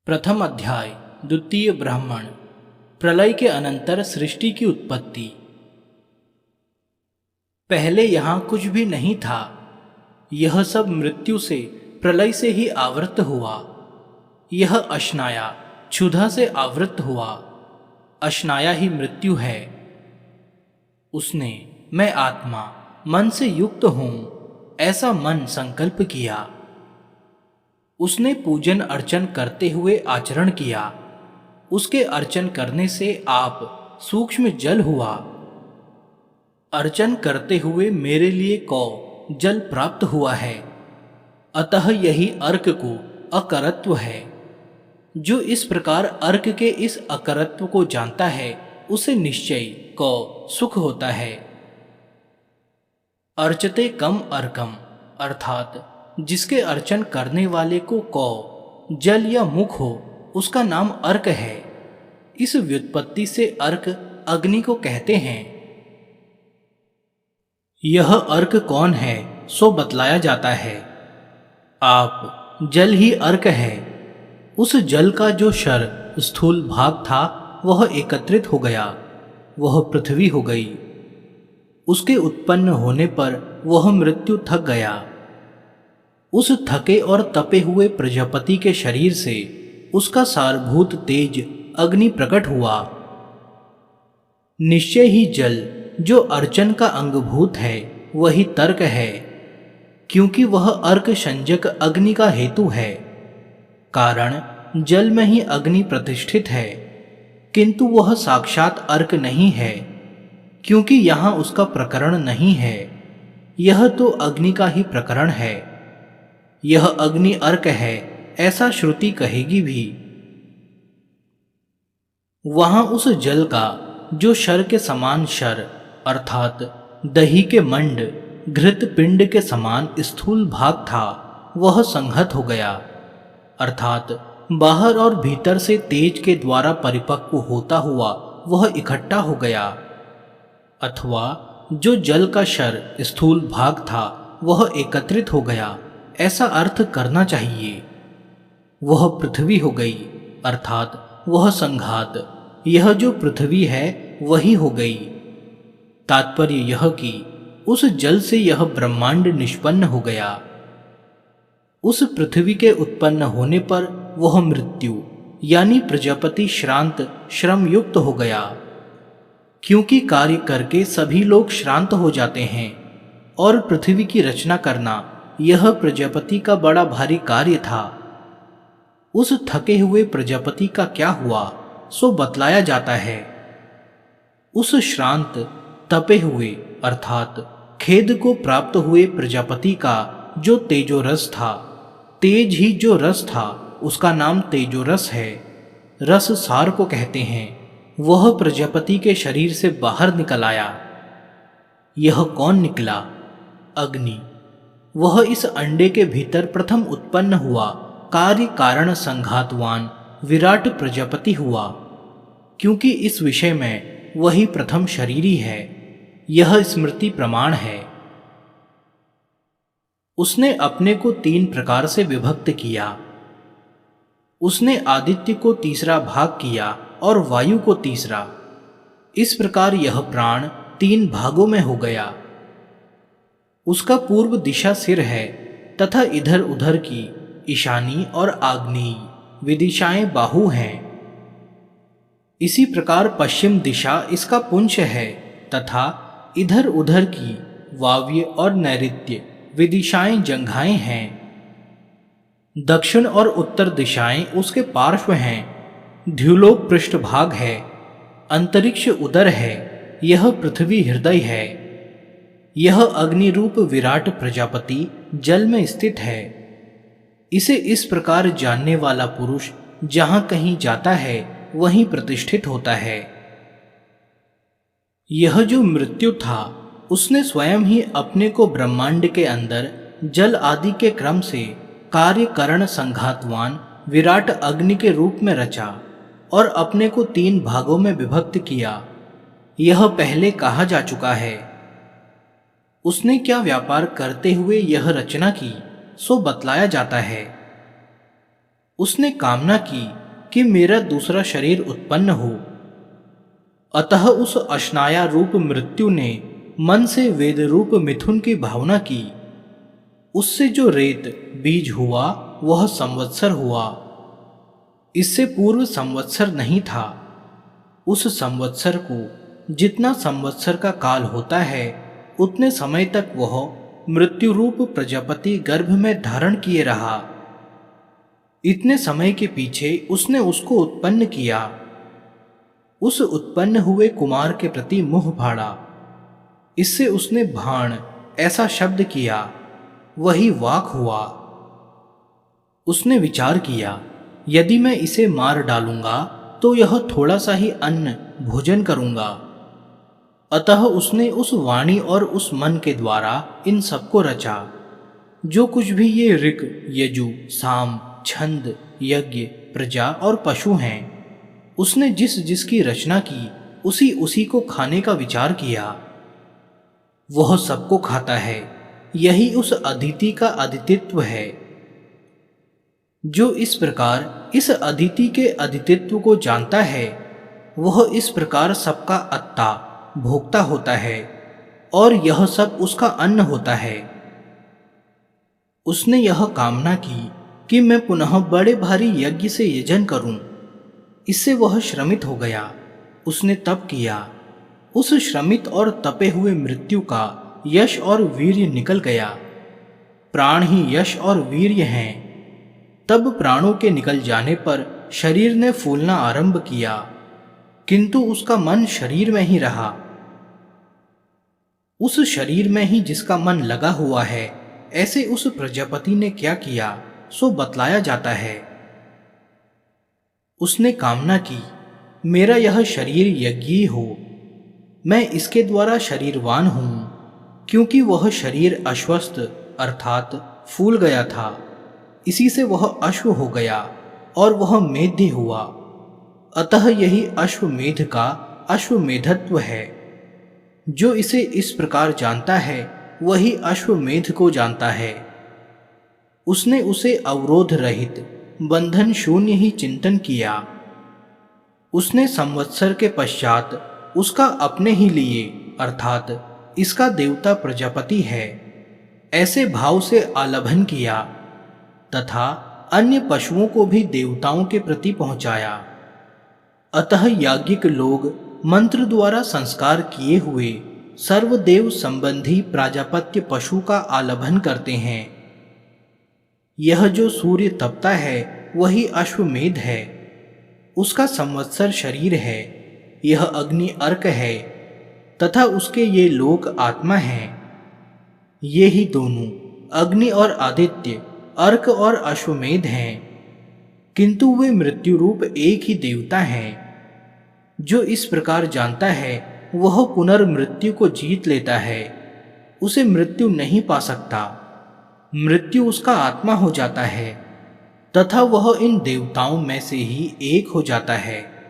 प्रथम अध्याय द्वितीय ब्राह्मण। प्रलय के अनंतर सृष्टि की उत्पत्ति। पहले यहाँ कुछ भी नहीं था। यह सब मृत्यु से, प्रलय से ही आवृत हुआ। यह अश्नाया क्षुधा से आवृत हुआ। अश्नाया ही मृत्यु है। उसने मैं आत्मा मन से युक्त हूँ ऐसा मन संकल्प किया। उसने पूजन अर्चन करते हुए आचरण किया। उसके अर्चन करने से आप सूक्ष्म जल हुआ। अर्चन करते हुए मेरे लिए कौ जल प्राप्त हुआ है। अतः यही अर्क को अकरत्व है। जो इस प्रकार अर्क के इस अकरत्व को जानता है उसे निश्चय कौ सुख होता है। अर्चते कम अर्कम, अर्थात जिसके अर्चन करने वाले को कौ जल या मुख हो उसका नाम अर्क है। इस व्युत्पत्ति से अर्क अग्नि को कहते हैं। यह अर्क कौन है सो बतलाया जाता है। आप जल ही अर्क है। उस जल का जो शर स्थूल भाग था वह एकत्रित हो गया, वह पृथ्वी हो गई। उसके उत्पन्न होने पर वह मृत्यु थक गया। उस थके और तपे हुए प्रजापति के शरीर से उसका सारभूत तेज अग्नि प्रकट हुआ। निश्चय ही जल जो अर्चन का अंगभूत है वही तर्क है, क्योंकि वह अर्क संजक अग्नि का हेतु है। कारण जल में ही अग्नि प्रतिष्ठित है, किंतु वह साक्षात अर्क नहीं है, क्योंकि यहाँ उसका प्रकरण नहीं है। यह तो अग्नि का ही प्रकरण है। यह अग्नि अर्क है ऐसा श्रुति कहेगी भी। वहां उस जल का जो शर के समान शर, अर्थात दही के मंड घृत पिंड के समान स्थूल भाग था, वह संहत हो गया, अर्थात बाहर और भीतर से तेज के द्वारा परिपक्व होता हुआ वह इकट्ठा हो गया। अथवा जो जल का शर स्थूल भाग था वह एकत्रित हो गया ऐसा अर्थ करना चाहिए। वह पृथ्वी हो गई, अर्थात वह संघात। यह जो पृथ्वी है वही हो गई। तात्पर्य यह कि उस जल से यह ब्रह्मांड निष्पन्न हो गया। उस पृथ्वी के उत्पन्न होने पर वह मृत्यु यानी प्रजापति श्रांत श्रम युक्त हो गया, क्योंकि कार्य करके सभी लोग श्रांत हो जाते हैं और पृथ्वी की रचना करना यह प्रजापति का बड़ा भारी कार्य था। उस थके हुए प्रजापति का क्या हुआ सो बतलाया जाता है। उस श्रांत तपे हुए अर्थात खेद को प्राप्त हुए प्रजापति का जो तेजोरस था, तेज ही जो रस था उसका नाम तेजोरस है। रस सार को कहते हैं। वह प्रजापति के शरीर से बाहर निकल आया। यह कौन निकला? अग्नि। वह इस अंडे के भीतर प्रथम उत्पन्न हुआ कार्य कारण संघातवान विराट प्रजापति हुआ, क्योंकि इस विषय में वही प्रथम शरीरी है। यह स्मृति प्रमाण है। उसने अपने को तीन प्रकार से विभक्त किया। उसने आदित्य को तीसरा भाग किया और वायु को तीसरा। इस प्रकार यह प्राण तीन भागों में हो गया। उसका पूर्व दिशा सिर है तथा इधर उधर की ईशानी और आग्नेय विदिशाएं बाहु हैं। इसी प्रकार पश्चिम दिशा इसका पुंछ है तथा इधर उधर की वाव्य और नैऋत्य विदिशाएं जंघाएं हैं। दक्षिण और उत्तर दिशाएं उसके पार्श्व हैं। द्युलोक पृष्ठभाग है। अंतरिक्ष उदर है। यह पृथ्वी हृदय है। यह अग्नि रूप विराट प्रजापति जल में स्थित है। इसे इस प्रकार जानने वाला पुरुष जहां कहीं जाता है वहीं प्रतिष्ठित होता है। यह जो मृत्यु था उसने स्वयं ही अपने को ब्रह्मांड के अंदर जल आदि के क्रम से कार्य करण संघातवान विराट अग्नि के रूप में रचा और अपने को तीन भागों में विभक्त किया। यह पहले कहा जा चुका है। उसने क्या व्यापार करते हुए यह रचना की सो बतलाया जाता है। उसने कामना की कि मेरा दूसरा शरीर उत्पन्न हो। अतः उस अशनाया रूप मृत्यु ने मन से वेद रूप मिथुन की भावना की। उससे जो रेत बीज हुआ वह संवत्सर हुआ। इससे पूर्व संवत्सर नहीं था। उस संवत्सर को जितना संवत्सर का काल होता है उतने समय तक वह मृत्यु रूप प्रजापति गर्भ में धारण किए रहा। इतने समय के पीछे उसने उसको उत्पन्न किया। उस उत्पन्न हुए कुमार के प्रति मुंह फाड़ा। इससे उसने भाण ऐसा शब्द किया, वही वाक हुआ। उसने विचार किया, यदि मैं इसे मार डालूंगा तो यह थोड़ा सा ही अन्न भोजन करूंगा। अतः उसने उस वाणी और उस मन के द्वारा इन सबको रचा। जो कुछ भी ये ऋक, यजु, साम, छंद, यज्ञ, प्रजा और पशु हैं, उसने जिस जिसकी रचना की उसी उसी को खाने का विचार किया। वह सबको खाता है। यही उस अदिति का अदितित्व है। जो इस प्रकार इस अदिति के अदितित्व को जानता है वह इस प्रकार सबका अत्ता भोक्ता होता है और यह सब उसका अन्न होता है। उसने यह कामना की कि मैं पुनः बड़े भारी यज्ञ से यजन करूं। इससे वह श्रमित हो गया। उसने तप किया। उस श्रमित और तपे हुए मृत्यु का यश और वीर्य निकल गया। प्राण ही यश और वीर्य हैं। तब प्राणों के निकल जाने पर शरीर ने फूलना आरंभ किया, किंतु उसका मन शरीर में ही रहा। उस शरीर में ही जिसका मन लगा हुआ है, ऐसे उस प्रजापति ने क्या किया सो बतलाया जाता है। उसने कामना की, मेरा यह शरीर यज्ञी हो, मैं इसके द्वारा शरीरवान हूं, क्योंकि वह शरीर अश्वस्थ अर्थात फूल गया था। इसी से वह अश्व हो गया और वह मेध्य हुआ। अतः यही अश्वमेध का अश्वमेधत्व है। जो इसे इस प्रकार जानता है वही अश्वमेध को जानता है। उसने उसे अवरोध रहित बंधन शून्य ही चिंतन किया। उसने संवत्सर के पश्चात उसका अपने ही लिए अर्थात इसका देवता प्रजापति है ऐसे भाव से आलभन किया तथा अन्य पशुओं को भी देवताओं के प्रति पहुंचाया। अतः याज्ञिक लोग मंत्र द्वारा संस्कार किए हुए सर्वदेव संबंधी प्राजापत्य पशु का आलभन करते हैं। यह जो सूर्य तपता है वही अश्वमेध है। उसका संवत्सर शरीर है। यह अग्नि अर्क है तथा उसके ये लोक आत्मा हैं। ये ही दोनों अग्नि और आदित्य अर्क और अश्वमेध हैं, किंतु वे मृत्यु रूप एक ही देवता हैं। जो इस प्रकार जानता है वह पुनर्मृत्यु को जीत लेता है। उसे मृत्यु नहीं पा सकता। मृत्यु उसका आत्मा हो जाता है तथा वह इन देवताओं में से ही एक हो जाता है।